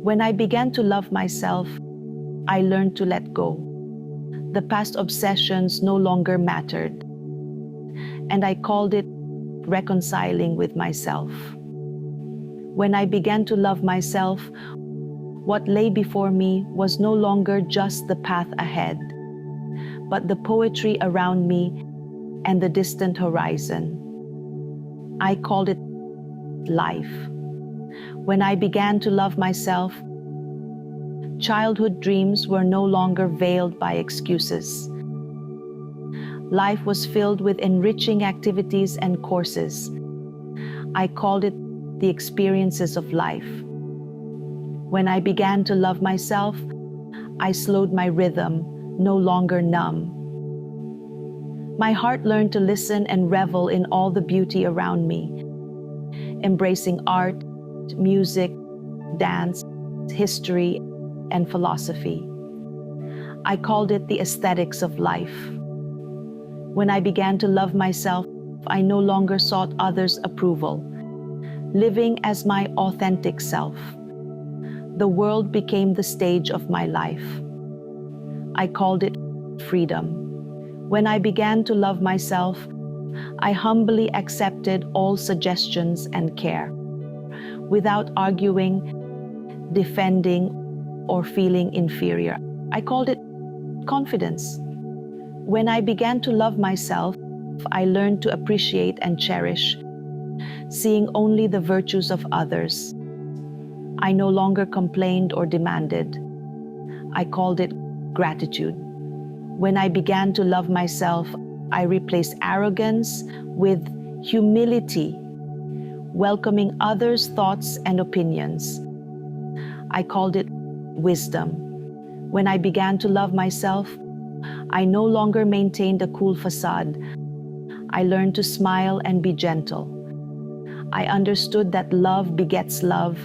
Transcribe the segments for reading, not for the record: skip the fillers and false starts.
When I began to love myself, I learned to let go. The past obsessions no longer mattered, and I called it reconciling with myself. When I began to love myself, what lay before me was no longer just the path ahead, but the poetry around me and the distant horizon. I called it life. When I began to love myself, childhood dreams were no longer veiled by excuses. Life was filled with enriching activities and courses. I called it the experiences of life. When I began to love myself, I slowed my rhythm, no longer numb. My heart learned to listen and revel in all the beauty around me, embracing art, music, dance, history, and philosophy. I called it the aesthetics of life. When I began to love myself, I no longer sought others' approval, living as my authentic self. The world became the stage of my life. I called it freedom. When I began to love myself, I humbly accepted all suggestions and care, without arguing, defending, or feeling inferior. I called it confidence. When I began to love myself, I learned to appreciate and cherish, seeing only the virtues of others. I no longer complained or demanded. I called it gratitude. When I began to love myself, I replaced arrogance with humility, welcoming others' thoughts and opinions. I called it wisdom. When I began to love myself, I no longer maintained a cool facade. I learned to smile and be gentle. I understood that love begets love,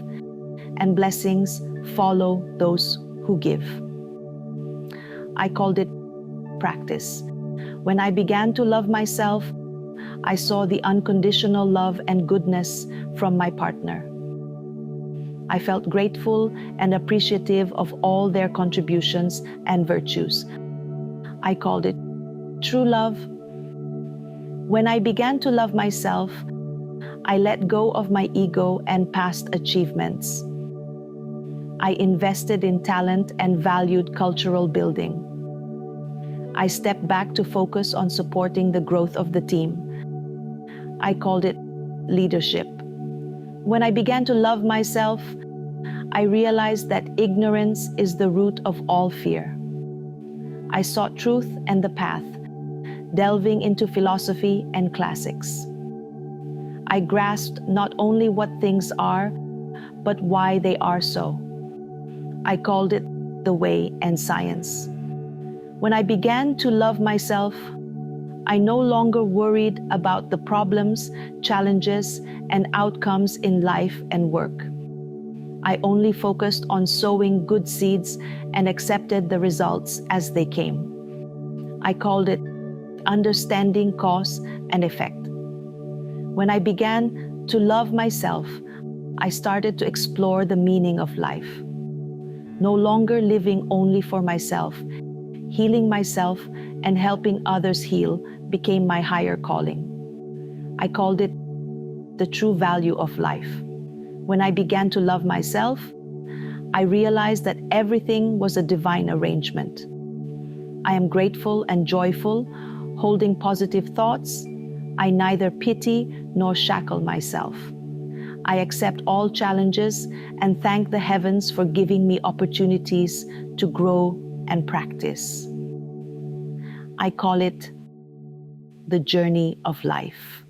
and blessings follow those who give. I called it practice. When I began to love myself, I saw the unconditional love and goodness from my partner. I felt grateful and appreciative of all their contributions and virtues. I called it true love. When I began to love myself, I let go of my ego and past achievements. I invested in talent and valued cultural building. I stepped back to focus on supporting the growth of the team. I called it leadership. When I began to love myself, I realized that ignorance is the root of all fear. I sought truth and the path, delving into philosophy and classics. I grasped not only what things are, but why they are so. I called it the way and science. When I began to love myself, I no longer worried about the problems, challenges, and outcomes in life and work. I only focused on sowing good seeds and accepted the results as they came. I called it understanding cause and effect. When I began to love myself, I started to explore the meaning of life. No longer living only for myself, healing myself and helping others heal became my higher calling. I called it the true value of life. When I began to love myself, I realized that everything was a divine arrangement. I am grateful and joyful, holding positive thoughts. I neither pity nor shackle myself. I accept all challenges and thank the heavens for giving me opportunities to grow and practice. I call it the journey of life.